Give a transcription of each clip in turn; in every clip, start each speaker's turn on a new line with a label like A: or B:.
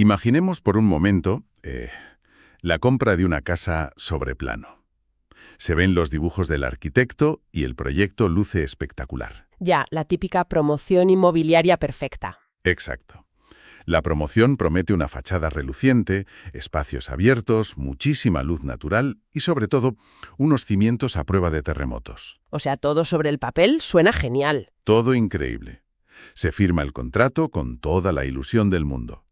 A: Imaginemos por un momento la compra de una casa sobre plano. Se ven los dibujos del arquitecto y el proyecto luce espectacular.
B: Ya, la típica promoción inmobiliaria perfecta.
A: Exacto. La promoción promete una fachada reluciente, espacios abiertos, muchísima luz natural y, sobre todo, unos cimientos a prueba de terremotos.
B: O sea, todo sobre el papel suena genial.
A: Todo increíble. Se firma el contrato con toda la ilusión del mundo.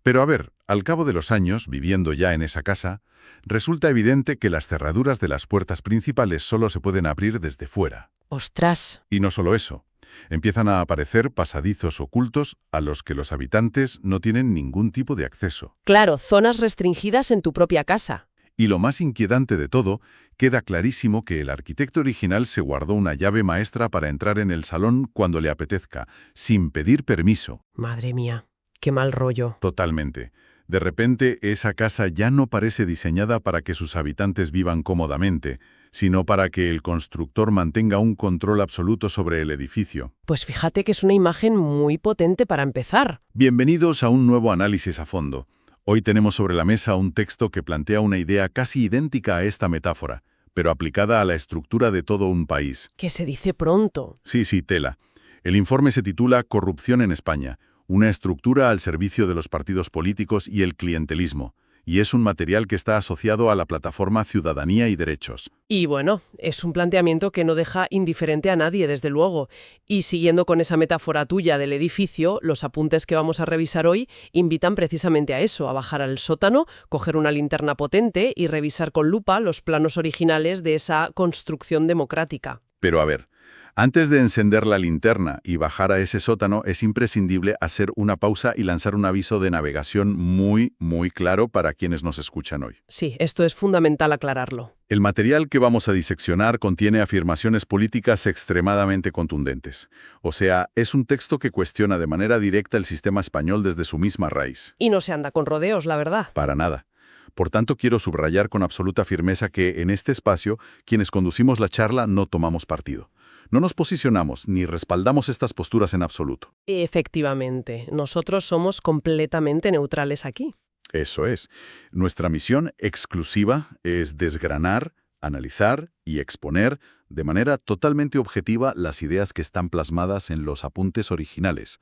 A: Pero a ver, al cabo de los años, viviendo ya en esa casa, resulta evidente que las cerraduras de las puertas principales solo se pueden abrir desde fuera.
B: ¡Ostras!
A: Y no solo eso. Empiezan a aparecer pasadizos ocultos a los que los habitantes no tienen ningún tipo de acceso.
B: Claro, zonas restringidas en tu propia casa.
A: Y lo más inquietante de todo, queda clarísimo que el arquitecto original se guardó una llave maestra para entrar en el salón cuando le apetezca, sin pedir permiso.
B: Madre mía, qué mal rollo.
A: Totalmente. De repente, esa casa ya no parece diseñada para que sus habitantes vivan cómodamente, sino para que el constructor mantenga un control absoluto sobre el edificio.
B: Pues fíjate que es una imagen muy potente para empezar.
A: Bienvenidos a un nuevo análisis a fondo. Hoy tenemos sobre la mesa un texto que plantea una idea casi idéntica a esta metáfora, pero aplicada a la estructura de todo un país.
B: Que se dice pronto.
A: Sí, tela. El informe se titula Corrupción en España, una estructura al servicio de los partidos políticos y el clientelismo, y es un material que está asociado a la plataforma Ciudadanía y Derechos.
B: Y bueno, es un planteamiento que no deja indiferente a nadie, desde luego. Y siguiendo con esa metáfora tuya del edificio, los apuntes que vamos a revisar hoy invitan precisamente a eso, a bajar al sótano, coger una linterna potente y revisar con lupa los planos originales de esa construcción democrática.
A: Pero a ver, antes de encender la linterna y bajar a ese sótano, es imprescindible hacer una pausa y lanzar un aviso de navegación muy claro para quienes nos escuchan hoy.
B: Sí, esto es fundamental aclararlo.
A: El material que vamos a diseccionar contiene afirmaciones políticas extremadamente contundentes. O sea, es un texto que cuestiona de manera directa el sistema español desde su misma raíz.
B: Y no se anda con rodeos, la verdad.
A: Para nada. Por tanto, quiero subrayar con absoluta firmeza que en este espacio, quienes conducimos la charla no tomamos partido. No nos posicionamos ni respaldamos estas posturas en absoluto.
B: Efectivamente, nosotros somos completamente neutrales aquí.
A: Eso es. Nuestra misión exclusiva es desgranar, analizar y exponer de manera totalmente objetiva las ideas que están plasmadas en los apuntes originales.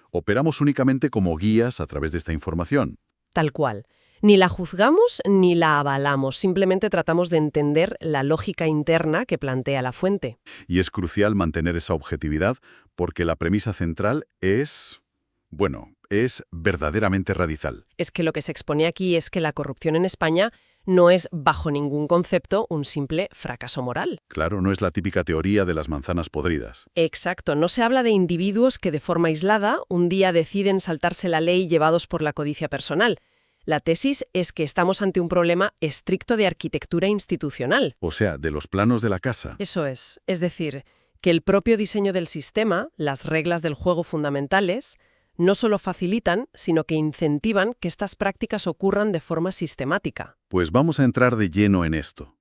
A: Operamos únicamente como guías a través de esta información.
B: Tal cual. Ni la juzgamos ni la avalamos, simplemente tratamos de entender la lógica interna que plantea la fuente.
A: Y es crucial mantener esa objetividad porque la premisa central es verdaderamente radical.
B: Es que lo que se expone aquí es que la corrupción en España no es, bajo ningún concepto, un simple fracaso moral.
A: Claro, no es la típica teoría de las manzanas podridas.
B: Exacto, no se habla de individuos que de forma aislada un día deciden saltarse la ley llevados por la codicia personal. La tesis es que estamos ante un problema estricto de arquitectura institucional.
A: O sea, de los planos de la casa.
B: Eso es decir, que el propio diseño del sistema, las reglas del juego fundamentales, no solo facilitan, sino que incentivan que estas prácticas ocurran de forma sistemática.
A: Pues vamos a entrar de lleno en esto,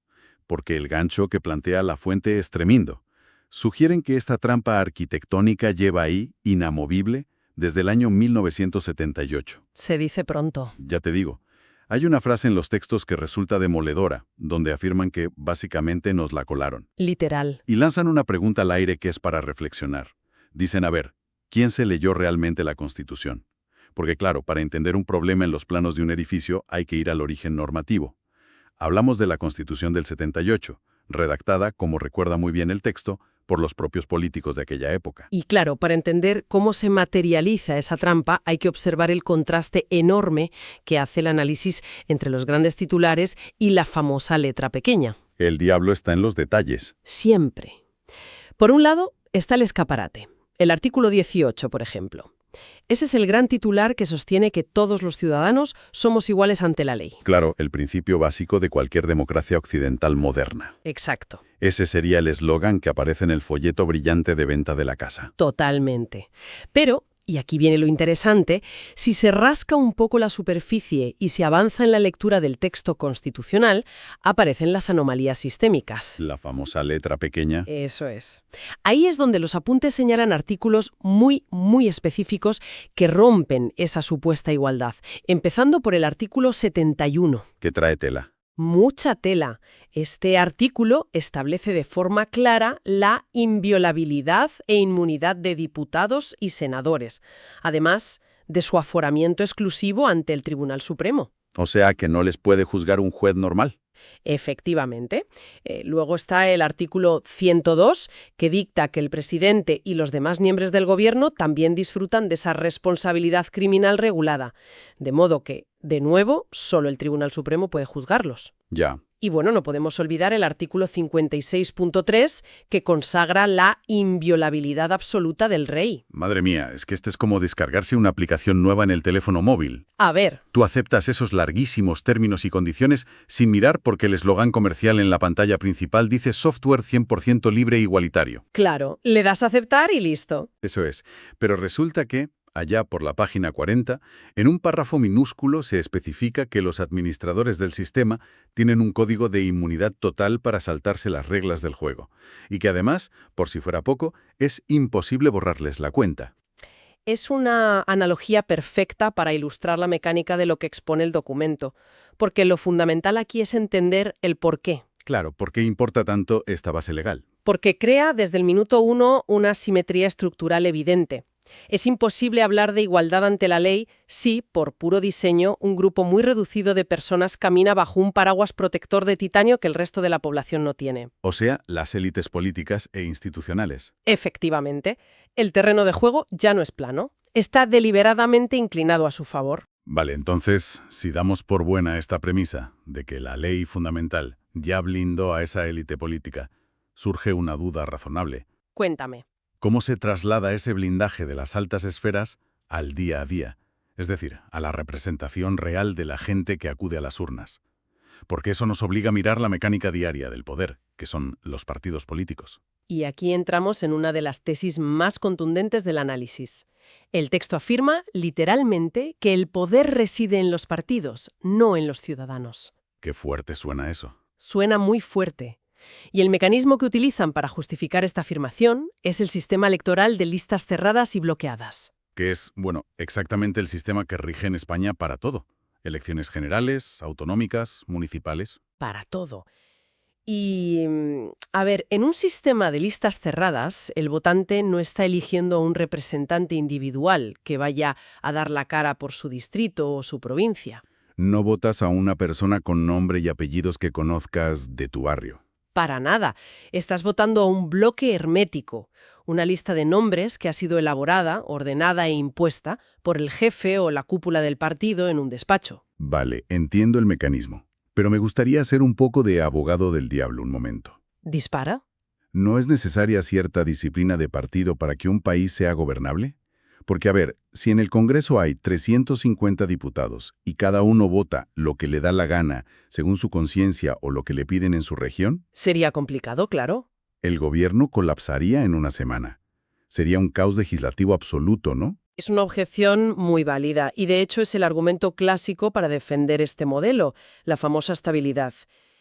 A: porque el gancho que plantea la fuente es tremendo. Sugieren que esta trampa arquitectónica lleva ahí, inamovible, desde el año 1978.
B: Se dice pronto.
A: Ya te digo, hay una frase en los textos que resulta demoledora, donde afirman que básicamente nos la colaron.
B: Literal.
A: Y lanzan una pregunta al aire que es para reflexionar. Dicen, a ver, ¿quién se leyó realmente la Constitución? Porque claro, para entender un problema en los planos de un edificio hay que ir al origen normativo. Hablamos de la Constitución del 78, redactada, como recuerda muy bien el texto, por los propios políticos de aquella época.
B: Y claro, para entender cómo se materializa esa trampa hay que observar el contraste enorme que hace el análisis entre los grandes titulares y la famosa letra pequeña.
A: El diablo está en los detalles.
B: Siempre. Por un lado está el escaparate. El artículo 18, por ejemplo. Ese es el gran titular que sostiene que todos los ciudadanos somos iguales ante la ley.
A: Claro, el principio básico de cualquier democracia occidental moderna.
B: Exacto.
A: Ese sería el eslogan que aparece en el folleto brillante de venta de la casa.
B: Totalmente. Pero, Y aquí viene lo interesante, si se rasca un poco la superficie y se avanza en la lectura del texto constitucional, aparecen las anomalías sistémicas.
A: La famosa letra pequeña.
B: Eso es. Ahí es donde los apuntes señalan artículos muy específicos que rompen esa supuesta igualdad, empezando por el artículo 71.
A: Que trae tela.
B: Mucha tela. Este artículo establece de forma clara la inviolabilidad e inmunidad de diputados y senadores, además de su aforamiento exclusivo ante el Tribunal Supremo.
A: O sea que no les puede juzgar un juez normal.
B: Efectivamente. Luego está el artículo 102, que dicta que el presidente y los demás miembros del gobierno también disfrutan de esa responsabilidad criminal regulada, de modo que, de nuevo, solo el Tribunal Supremo puede juzgarlos.
A: Ya.
B: Y bueno, no podemos olvidar el artículo 56.3, que consagra la inviolabilidad absoluta del rey.
A: Madre mía, es que este es como descargarse una aplicación nueva en el teléfono móvil.
B: A ver,
A: Tú aceptas esos larguísimos términos y condiciones sin mirar porque el eslogan comercial en la pantalla principal dice software 100% libre e igualitario.
B: claro, le das a aceptar y listo.
A: Eso es. Pero resulta que, allá por la página 40, en un párrafo minúsculo se especifica que los administradores del sistema tienen un código de inmunidad total para saltarse las reglas del juego, y que además, por si fuera poco, es imposible borrarles la cuenta.
B: Es una analogía perfecta para ilustrar la mecánica de lo que expone el documento, porque lo fundamental aquí es entender el porqué.
A: Claro, ¿por qué importa tanto esta base legal?
B: Porque crea desde el minuto 1 una simetría estructural evidente. Es imposible hablar de igualdad ante la ley si, por puro diseño, un grupo muy reducido de personas camina bajo un paraguas protector de titanio que el resto de la población no tiene.
A: O sea, las élites políticas e institucionales.
B: Efectivamente, el terreno de juego ya no es plano. Está deliberadamente inclinado a su favor.
A: Vale, entonces, si damos por buena esta premisa de que la ley fundamental ya blindó a esa élite política, surge una duda razonable.
B: Cuéntame.
A: ¿Cómo se traslada ese blindaje de las altas esferas al día a día? Es decir, a la representación real de la gente que acude a las urnas. Porque eso nos obliga a mirar la mecánica diaria del poder, que son los partidos políticos.
B: Y aquí entramos en una de las tesis más contundentes del análisis. El texto afirma, literalmente, que el poder reside en los partidos, no en los ciudadanos.
A: Qué fuerte suena eso.
B: Suena muy fuerte. Y el mecanismo que utilizan para justificar esta afirmación es el sistema electoral de listas cerradas y bloqueadas.
A: Que es, bueno, exactamente el sistema que rige en España para todo. Elecciones generales, autonómicas, municipales.
B: Para todo. Y, a ver, en un sistema de listas cerradas, el votante no está eligiendo a un representante individual que vaya a dar la cara por su distrito o su provincia.
A: No votas a una persona con nombre y apellidos que conozcas de tu barrio.
B: Para nada. Estás votando a un bloque hermético, una lista de nombres que ha sido elaborada, ordenada e impuesta por el jefe o la cúpula del partido en un despacho.
A: Vale, entiendo el mecanismo. Pero me gustaría ser un poco de abogado del diablo un momento.
B: ¿Dispara?
A: ¿No es necesaria cierta disciplina de partido para que un país sea gobernable? Porque, a ver, si en el Congreso hay 350 diputados y cada uno vota lo que le da la gana según su conciencia o lo que le piden en su región,
B: Sería complicado, claro.
A: el gobierno colapsaría en una semana. Sería un caos legislativo absoluto, ¿no?
B: Es una objeción muy válida y de hecho es el argumento clásico para defender este modelo, la famosa estabilidad.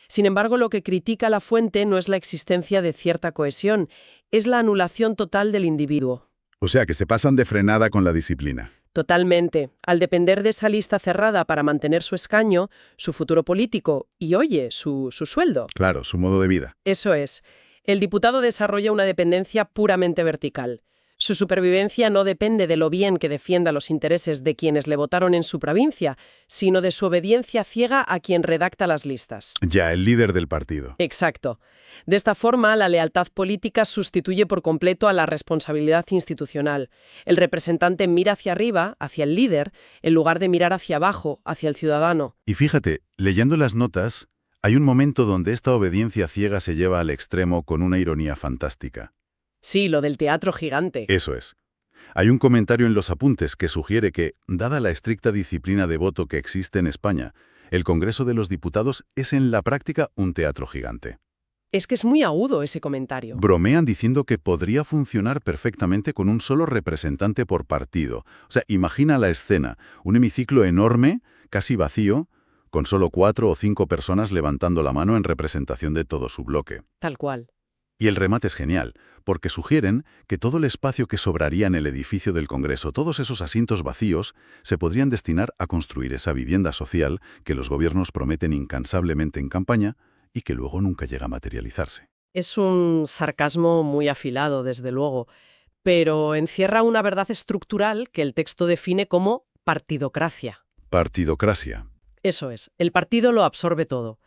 B: Sin embargo, lo que critica la fuente no es la existencia de cierta cohesión, es la anulación total del individuo.
A: O sea, que se pasan de frenada con la disciplina.
B: Totalmente. Al depender de esa lista cerrada para mantener su escaño, su futuro político y, oye, su sueldo.
A: Claro, su modo de vida.
B: Eso es. El diputado desarrolla una dependencia puramente vertical. Su supervivencia no depende de lo bien que defienda los intereses de quienes le votaron en su provincia, sino de su obediencia ciega a quien redacta las listas.
A: Ya, el líder del partido.
B: Exacto. De esta forma, la lealtad política sustituye por completo a la responsabilidad institucional. El representante mira hacia arriba, hacia el líder, en lugar de mirar hacia abajo, hacia el ciudadano.
A: Y fíjate, leyendo las notas, hay un momento donde esta obediencia ciega se lleva al extremo con una ironía fantástica.
B: Sí, lo del teatro gigante.
A: Eso es. Hay un comentario en los apuntes que sugiere que, dada la estricta disciplina de voto que existe en España, el Congreso de los Diputados es en la práctica un teatro gigante.
B: Es que es muy agudo ese comentario.
A: Bromean diciendo que podría funcionar perfectamente con un solo representante por partido. O sea, imagina la escena, un hemiciclo enorme, casi vacío, con solo 4 o 5 personas levantando la mano en representación de todo su bloque.
B: Tal cual.
A: Y el remate es genial, porque sugieren que todo el espacio que sobraría en el edificio del Congreso, todos esos asientos vacíos, se podrían destinar a construir esa vivienda social que los gobiernos prometen incansablemente en campaña y que luego nunca llega a materializarse.
B: Es un sarcasmo muy afilado, desde luego, pero encierra una verdad estructural que el texto define como partidocracia.
A: Partidocracia.
B: Eso es, el partido lo absorbe todo.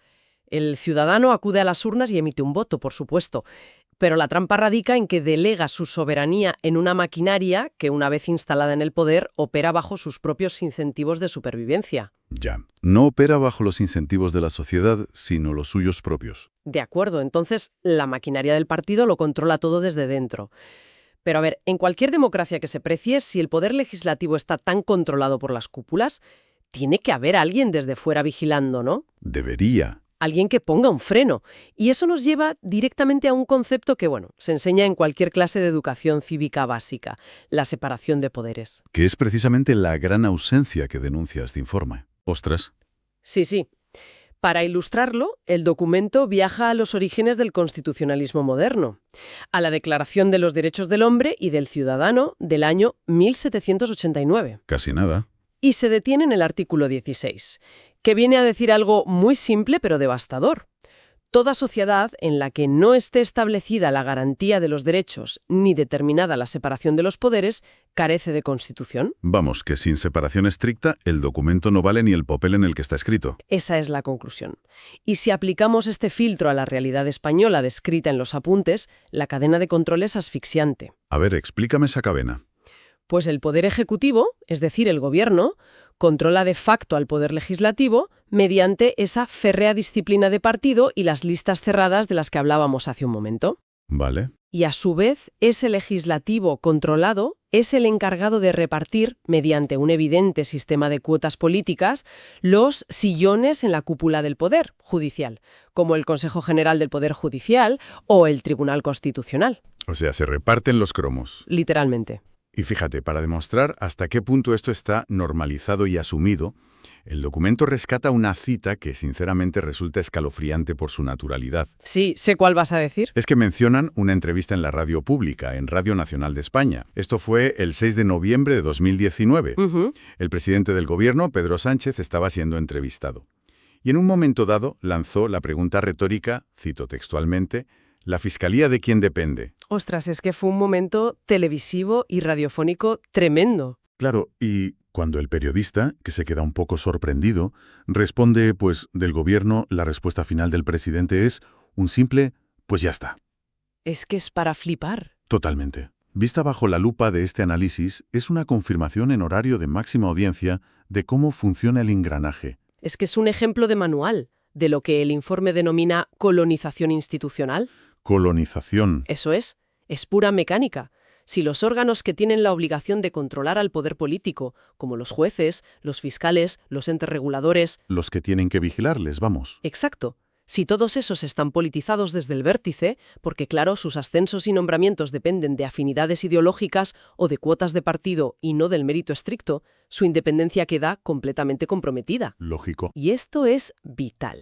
B: El ciudadano acude a las urnas y emite un voto, por supuesto, pero la trampa radica en que delega su soberanía en una maquinaria que, una vez instalada en el poder, opera bajo sus propios incentivos de supervivencia.
A: Ya. No opera bajo los incentivos de la sociedad, sino los suyos propios.
B: De acuerdo, entonces la maquinaria del partido lo controla todo desde dentro. Pero a ver, en cualquier democracia que se precie, si el poder legislativo está tan controlado por las cúpulas, tiene que haber alguien desde fuera vigilando, ¿no?
A: Debería.
B: Alguien que ponga un freno. Y eso nos lleva directamente a un concepto que, bueno, se enseña en cualquier clase de educación cívica básica, la separación de poderes.
A: Que es precisamente la gran ausencia que denuncia este informe. Ostras.
B: Sí. Para ilustrarlo, el documento viaja a los orígenes del constitucionalismo moderno, a la Declaración de los Derechos del Hombre y del Ciudadano del año 1789.
A: Casi nada.
B: Y se detiene en el artículo 16, que viene a decir algo muy simple pero devastador. Toda sociedad en la que no esté establecida la garantía de los derechos ni determinada la separación de los poderes carece de constitución.
A: Vamos, que sin separación estricta, el documento no vale ni el papel en el que está escrito.
B: Esa es la conclusión. Y si aplicamos este filtro a la realidad española descrita en los apuntes, la cadena de control es asfixiante.
A: A ver, explícame esa cadena.
B: Pues el Poder Ejecutivo, es decir, el Gobierno, controla de facto al Poder Legislativo mediante esa férrea disciplina de partido y las listas cerradas de las que hablábamos hace un momento.
A: Vale.
B: Y a su vez, ese legislativo controlado es el encargado de repartir, mediante un evidente sistema de cuotas políticas, los sillones en la cúpula del Poder Judicial, como el Consejo General del Poder Judicial o el Tribunal Constitucional.
A: O sea, se reparten los cromos.
B: Literalmente.
A: Y fíjate, para demostrar hasta qué punto esto está normalizado y asumido, el documento rescata una cita que sinceramente resulta escalofriante por su naturalidad.
B: Sí, sé cuál vas a decir.
A: Es que mencionan una entrevista en la radio pública, en Radio Nacional de España. Esto fue el 6 de noviembre de 2019. El presidente del gobierno, Pedro Sánchez, estaba siendo entrevistado. Y en un momento dado lanzó la pregunta retórica, cito textualmente, ¿la fiscalía de quién depende?
B: Ostras, es que fue un momento televisivo y radiofónico tremendo.
A: Claro, y cuando el periodista, que se queda un poco sorprendido, responde, pues, del gobierno, la respuesta final del presidente es un simple, pues ya está.
B: Es que es para flipar.
A: Totalmente. Vista bajo la lupa de este análisis, es una confirmación en horario de máxima audiencia de cómo funciona el engranaje.
B: Es que es un ejemplo de manual de lo que el informe denomina colonización institucional.
A: Colonización.
B: Eso es pura mecánica. Si los órganos que tienen la obligación de controlar al poder político, como los jueces, los fiscales, los entes reguladores...
A: Los que tienen que vigilarles, vamos.
B: Exacto. Si todos esos están politizados desde el vértice, porque claro, sus ascensos y nombramientos dependen de afinidades ideológicas o de cuotas de partido y no del mérito estricto, su independencia queda completamente comprometida.
A: Lógico.
B: Y esto es vital.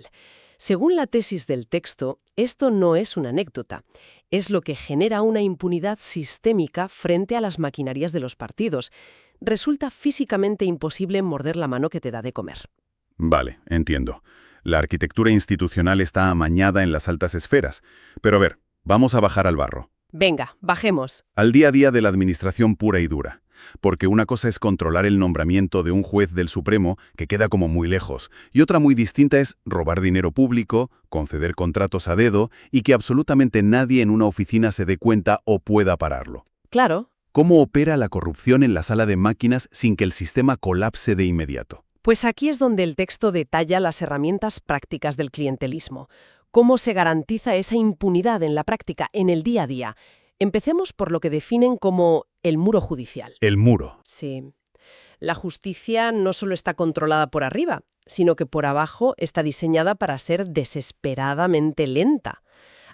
B: Según la tesis del texto, esto no es una anécdota. Es lo que genera una impunidad sistémica frente a las maquinarias de los partidos. Resulta físicamente imposible morder la mano que te da de comer.
A: Vale, entiendo. La arquitectura institucional está amañada en las altas esferas. Pero a ver, vamos a bajar al barro.
B: Venga, bajemos.
A: Al día a día de la administración pura y dura. Porque una cosa es controlar el nombramiento de un juez del Supremo, que queda como muy lejos, y otra muy distinta es robar dinero público, conceder contratos a dedo y que absolutamente nadie en una oficina se dé cuenta o pueda pararlo.
B: Claro.
A: ¿Cómo opera la corrupción en la sala de máquinas sin que el sistema colapse de inmediato?
B: Pues aquí es donde el texto detalla las herramientas prácticas del clientelismo. ¿Cómo se garantiza esa impunidad en la práctica, en el día a día? Empecemos por lo que definen como el muro judicial.
A: El muro.
B: Sí. La justicia no solo está controlada por arriba, sino que por abajo está diseñada para ser desesperadamente lenta.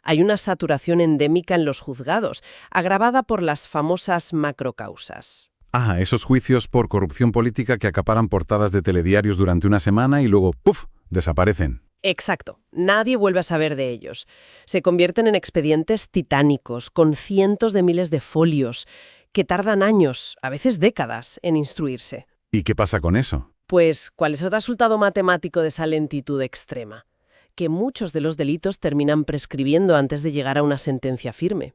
B: Hay una saturación endémica en los juzgados, agravada por las famosas macrocausas.
C: Ah, esos juicios por corrupción política que acaparan portadas de telediarios durante una semana y luego, ¡puf!, desaparecen.
B: Exacto. Nadie vuelve a saber de ellos. Se convierten en expedientes titánicos, con cientos de miles de folios, que tardan años, a veces décadas, en instruirse.
C: ¿Y qué pasa con eso?
B: Pues, ¿cuál es el resultado matemático de esa lentitud extrema? Que muchos de los delitos terminan prescribiendo antes de llegar a una sentencia firme.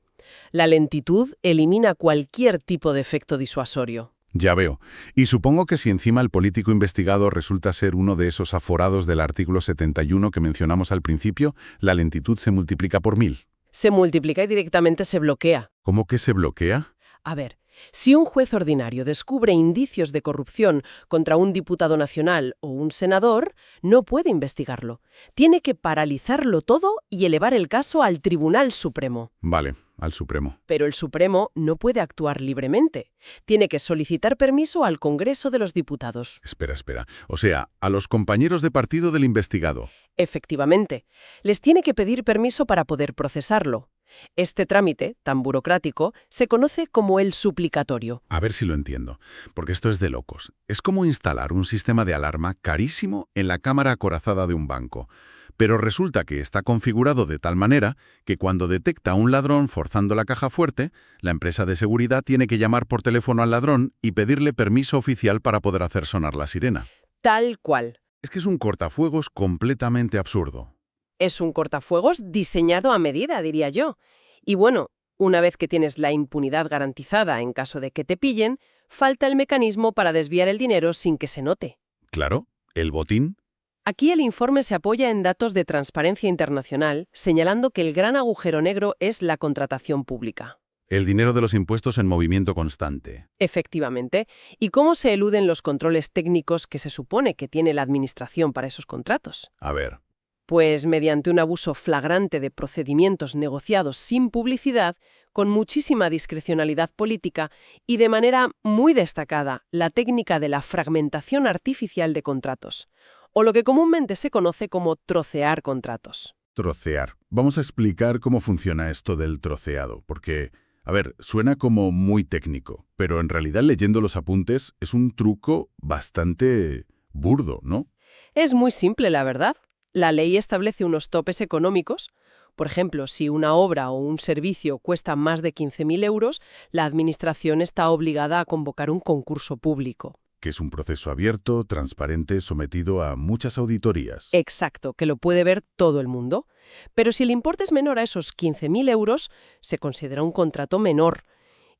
B: La lentitud elimina cualquier tipo de efecto disuasorio.
C: Ya veo. Y supongo que si encima el político investigado resulta ser uno de esos aforados del artículo 71 que mencionamos al principio, la lentitud se multiplica por 1000.
B: Se multiplica y directamente se bloquea.
C: ¿Cómo que se bloquea?
B: A ver, si un juez ordinario descubre indicios de corrupción contra un diputado nacional o un senador, no puede investigarlo. Tiene que paralizarlo todo y elevar el caso al Tribunal Supremo.
C: Vale, al Supremo.
B: Pero el Supremo no puede actuar libremente. Tiene que solicitar permiso al Congreso de los Diputados.
C: Espera. O sea, a los compañeros de partido del investigado.
B: Efectivamente, les tiene que pedir permiso para poder procesarlo. Este trámite, tan burocrático, se conoce como el suplicatorio.
C: A ver si lo entiendo, porque esto es de locos. Es como instalar un sistema de alarma carísimo en la cámara acorazada de un banco. Pero resulta que está configurado de tal manera que cuando detecta a un ladrón forzando la caja fuerte, la empresa de seguridad tiene que llamar por teléfono al ladrón y pedirle permiso oficial para poder hacer sonar la sirena.
B: Tal cual.
C: Es que es un cortafuegos completamente absurdo.
B: Es un cortafuegos diseñado a medida, diría yo. Y bueno, una vez que tienes la impunidad garantizada en caso de que te pillen, falta el mecanismo para desviar el dinero sin que se note.
C: Claro, el botín.
B: Aquí el informe se apoya en datos de Transparencia Internacional, señalando que el gran agujero negro es la contratación pública.
C: El dinero de los impuestos en movimiento constante.
B: Efectivamente. ¿Y cómo se eluden los controles técnicos que se supone que tiene la Administración para esos contratos?
C: A ver.
B: Pues mediante un abuso flagrante de procedimientos negociados sin publicidad, con muchísima discrecionalidad política y de manera muy destacada la técnica de la fragmentación artificial de contratos, o lo que comúnmente se conoce como trocear contratos.
C: Trocear. Vamos a explicar cómo funciona esto del troceado, porque, a ver, suena como muy técnico, pero en realidad leyendo los apuntes es un truco bastante burdo, ¿no?
B: Es muy simple, la verdad. La ley establece unos topes económicos. Por ejemplo, si una obra o un servicio cuesta más de 15.000 euros, la Administración está obligada a convocar un concurso público.
C: Que es un proceso abierto, transparente, sometido a muchas auditorías.
B: Exacto, que lo puede ver todo el mundo. Pero si el importe es menor a esos 15.000 euros, se considera un contrato menor.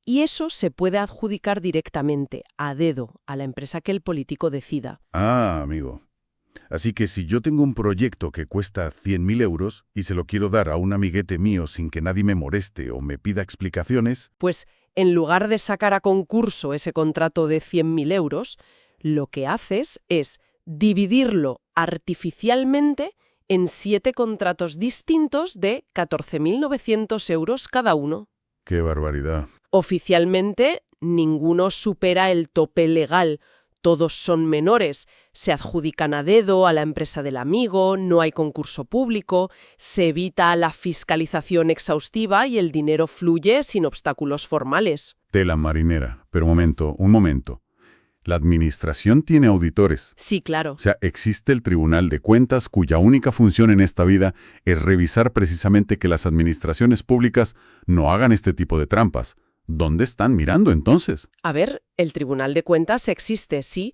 B: Y eso se puede adjudicar directamente, a dedo, a la empresa que el político decida.
C: Ah, amigo. Así que si yo tengo un proyecto que cuesta 100.000 euros y se lo quiero dar a un amiguete mío sin que nadie me moleste o me pida explicaciones,
B: Pues, en lugar de sacar a concurso ese contrato de 100.000 euros, lo que haces es dividirlo artificialmente en 7 contratos distintos de 14.900 euros cada uno.
C: ¡qué barbaridad!
B: Oficialmente, ninguno supera el tope legal. Todos son menores, se adjudican a dedo a la empresa del amigo, no hay concurso público, se evita la fiscalización exhaustiva y el dinero fluye sin obstáculos formales.
C: Tela marinera. Pero un momento. La Administración tiene auditores.
B: Sí, claro.
C: O sea, existe el Tribunal de Cuentas cuya única función en esta vida es revisar precisamente que las administraciones públicas no hagan este tipo de trampas. ¿Dónde están mirando entonces?
B: A ver, el Tribunal de Cuentas existe, sí,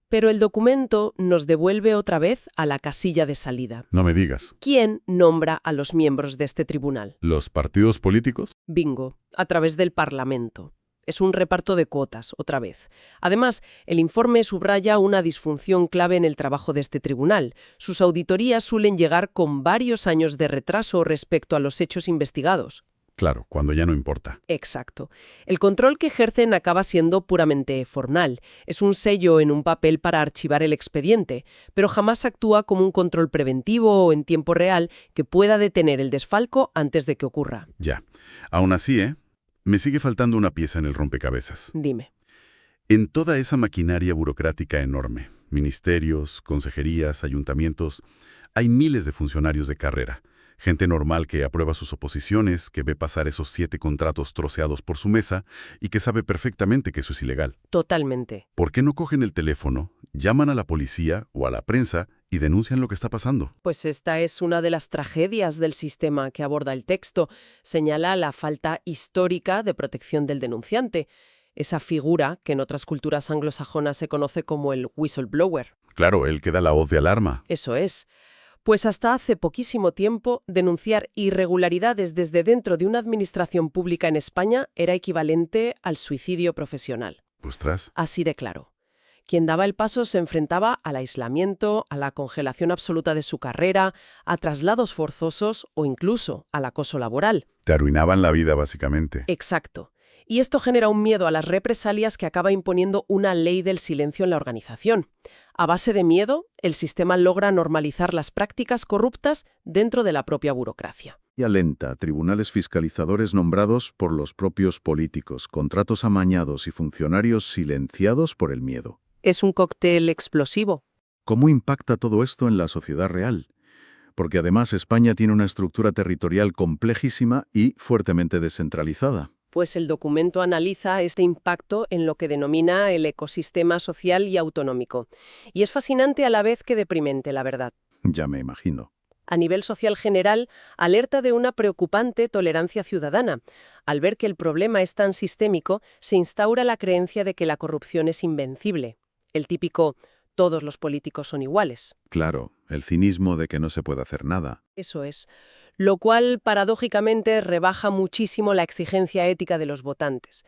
B: pero el documento nos devuelve otra vez a la casilla de salida.
C: No me digas.
B: ¿Quién nombra a los miembros de este tribunal?
C: ¿Los partidos políticos?
B: Bingo, a través del Parlamento. Es un reparto de cuotas, otra vez. Además, el informe subraya una disfunción clave en el trabajo de este tribunal. Sus auditorías suelen llegar con varios años de retraso respecto a los hechos investigados.
C: Claro, cuando ya no importa.
B: Exacto. El control que ejercen acaba siendo puramente formal. Es un sello en un papel para archivar el expediente, pero jamás actúa como un control preventivo o en tiempo real que pueda detener el desfalco antes de que ocurra.
C: Ya. Aún así, me sigue faltando una pieza en el rompecabezas.
B: Dime.
C: En toda esa maquinaria burocrática enorme, ministerios, consejerías, ayuntamientos, hay miles de funcionarios de carrera,
A: Gente normal que aprueba sus oposiciones, que ve pasar esos 7 contratos troceados por su mesa y que sabe perfectamente que eso es ilegal.
B: Totalmente.
A: ¿Por qué no cogen el teléfono, llaman a la policía o a la prensa y denuncian lo que está pasando?
B: Pues esta es una de las tragedias del sistema que aborda el texto. Señala la falta histórica de protección del denunciante, esa figura que en otras culturas anglosajonas se conoce como el whistleblower.
A: Claro, él que da la voz de alarma.
B: Eso es. Pues hasta hace poquísimo tiempo, denunciar irregularidades desde dentro de una administración pública en España era equivalente al suicidio profesional.
A: Ostras.
B: Así de claro. Quien daba el paso se enfrentaba al aislamiento, a la congelación absoluta de su carrera, a traslados forzosos o incluso al acoso laboral.
A: Te arruinaban la vida, básicamente.
B: Exacto. Y esto genera un miedo a las represalias que acaba imponiendo una ley del silencio en la organización. A base de miedo, el sistema logra normalizar las prácticas corruptas dentro de la propia burocracia.
C: Y alenta tribunales fiscalizadores nombrados por los propios políticos, contratos amañados y funcionarios silenciados por el miedo.
B: Es un cóctel explosivo.
C: ¿Cómo impacta todo esto en la sociedad real? Porque además España tiene una estructura territorial complejísima y fuertemente descentralizada.
B: Pues el documento analiza este impacto en lo que denomina el ecosistema social y autonómico. Y es fascinante a la vez que deprimente, la verdad.
C: Ya me imagino.
B: A nivel social general, alerta de una preocupante tolerancia ciudadana. Al ver que el problema es tan sistémico, se instaura la creencia de que la corrupción es invencible. El típico «todos los políticos son iguales».
C: Claro, el cinismo de que no se puede hacer nada.
B: Eso es. Lo cual, paradójicamente, rebaja muchísimo la exigencia ética de los votantes.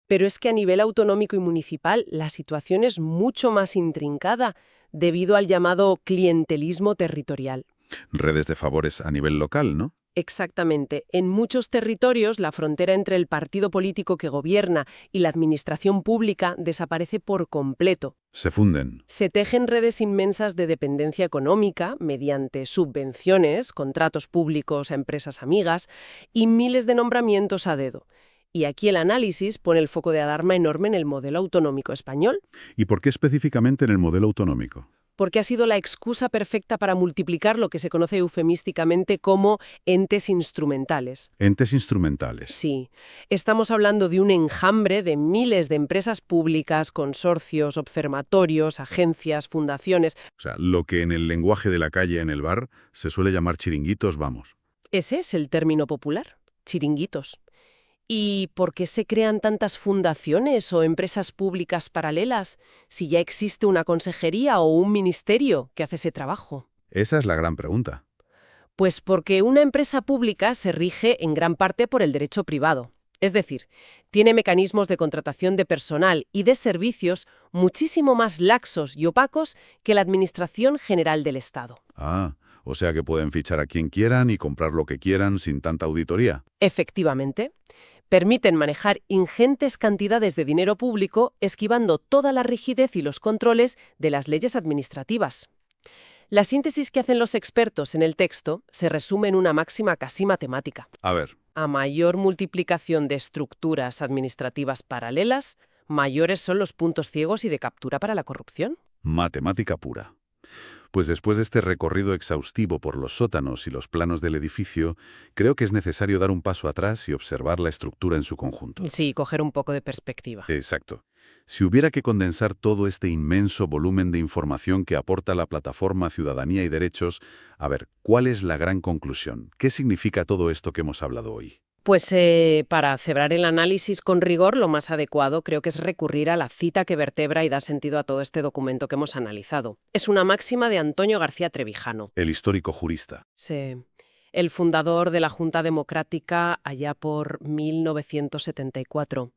B: Pero es que a nivel autonómico y municipal la situación es mucho más intrincada debido al llamado clientelismo territorial.
C: Redes de favores a nivel local, ¿no?
B: Exactamente. En muchos territorios, la frontera entre el partido político que gobierna y la administración pública desaparece por completo.
C: Se funden.
B: Se tejen redes inmensas de dependencia económica mediante subvenciones, contratos públicos a empresas amigas y miles de nombramientos a dedo. Y aquí el análisis pone el foco de alarma enorme en el modelo autonómico español.
A: ¿Y por qué específicamente en el modelo autonómico?
B: Porque ha sido la excusa perfecta para multiplicar lo que se conoce eufemísticamente como entes instrumentales.
A: Entes instrumentales.
B: Sí, estamos hablando de un enjambre de miles de empresas públicas, consorcios, observatorios, agencias, fundaciones.
A: O sea, lo que en el lenguaje de la calle en el bar se suele llamar chiringuitos, vamos.
B: Ese es el término popular, chiringuitos. ¿Y por qué se crean tantas fundaciones o empresas públicas paralelas si ya existe una consejería o un ministerio que hace ese trabajo?
A: Esa es la gran pregunta.
B: Pues porque una empresa pública se rige en gran parte por el derecho privado. Es decir, tiene mecanismos de contratación de personal y de servicios muchísimo más laxos y opacos que la Administración General del Estado.
A: Ah, o sea que pueden fichar a quien quieran y comprar lo que quieran sin tanta auditoría.
B: Efectivamente. Permiten manejar ingentes cantidades de dinero público esquivando toda la rigidez y los controles de las leyes administrativas. La síntesis que hacen los expertos en el texto se resume en una máxima casi matemática.
A: A ver.
B: A mayor multiplicación de estructuras administrativas paralelas, mayores son los puntos ciegos y de captura para la corrupción.
A: Matemática pura. Pues después de este recorrido exhaustivo por los sótanos y los planos del edificio, creo que es necesario dar un paso atrás y observar la estructura en su conjunto.
B: Sí, coger un poco de perspectiva.
A: Exacto. Si hubiera que condensar todo este inmenso volumen de información que aporta la plataforma Ciudadanía y Derechos, a ver, ¿cuál es la gran conclusión? ¿Qué significa todo esto que hemos hablado hoy?
B: Pues para cebrar el análisis con rigor, lo más adecuado creo que es recurrir a la cita que vertebra y da sentido a todo este documento que hemos analizado. Es una máxima de Antonio García Trevijano.
A: El histórico jurista.
B: Sí. El fundador de la Junta Democrática allá por 1974.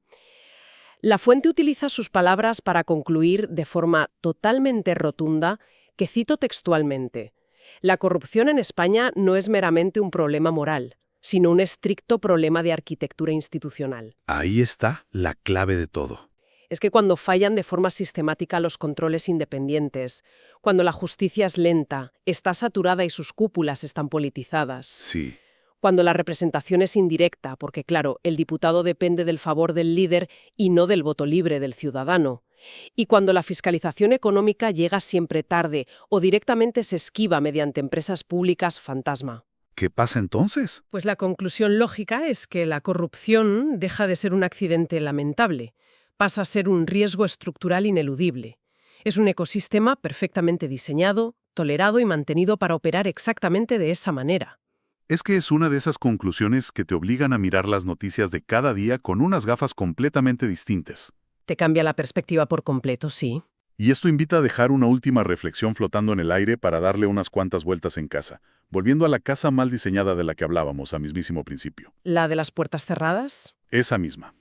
B: La fuente utiliza sus palabras para concluir de forma totalmente rotunda, que cito textualmente: «La corrupción en España no es meramente un problema moral, sino un estricto problema de arquitectura institucional».
A: Ahí está la clave de todo.
B: Es que cuando fallan de forma sistemática los controles independientes, cuando la justicia es lenta, está saturada y sus cúpulas están politizadas,
A: Sí.
B: cuando la representación es indirecta, porque claro, el diputado depende del favor del líder y no del voto libre del ciudadano, y cuando la fiscalización económica llega siempre tarde o directamente se esquiva mediante empresas públicas fantasma.
C: ¿Qué pasa entonces?
B: Pues la conclusión lógica es que la corrupción deja de ser un accidente lamentable, pasa a ser un riesgo estructural ineludible. Es un ecosistema perfectamente diseñado, tolerado y mantenido para operar exactamente de esa manera.
C: Es que es una de esas conclusiones que te obligan a mirar las noticias de cada día con unas gafas completamente distintas.
B: Te cambia la perspectiva por completo, sí.
C: Y esto invita a dejar una última reflexión flotando en el aire para darle unas cuantas vueltas en casa, volviendo a la casa mal diseñada de la que hablábamos a mismísimo principio.
B: ¿La de las puertas cerradas?
C: Esa misma.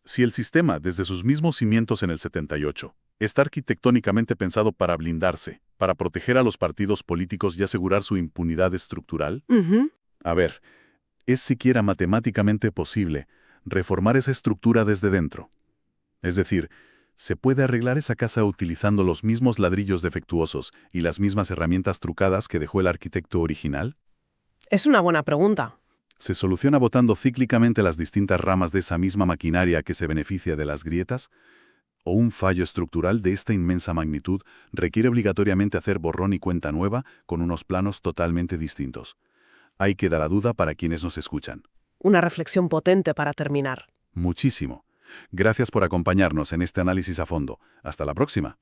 C: Si el sistema, desde sus mismos cimientos en el 78, está arquitectónicamente pensado para blindarse, para proteger a los partidos políticos y asegurar su impunidad estructural,
B: Ujú.
C: a ver, ¿es siquiera matemáticamente posible reformar esa estructura desde dentro? Es decir, ¿se puede arreglar esa casa utilizando los mismos ladrillos defectuosos y las mismas herramientas trucadas que dejó el arquitecto original?
B: Es una buena pregunta.
C: ¿Se soluciona botando cíclicamente las distintas ramas de esa misma maquinaria que se beneficia de las grietas? ¿O un fallo estructural de esta inmensa magnitud requiere obligatoriamente hacer borrón y cuenta nueva con unos planos totalmente distintos? Ahí queda la duda para quienes nos escuchan.
B: Una reflexión potente para terminar.
C: Muchísimo. Gracias por acompañarnos en este análisis a fondo. Hasta la próxima.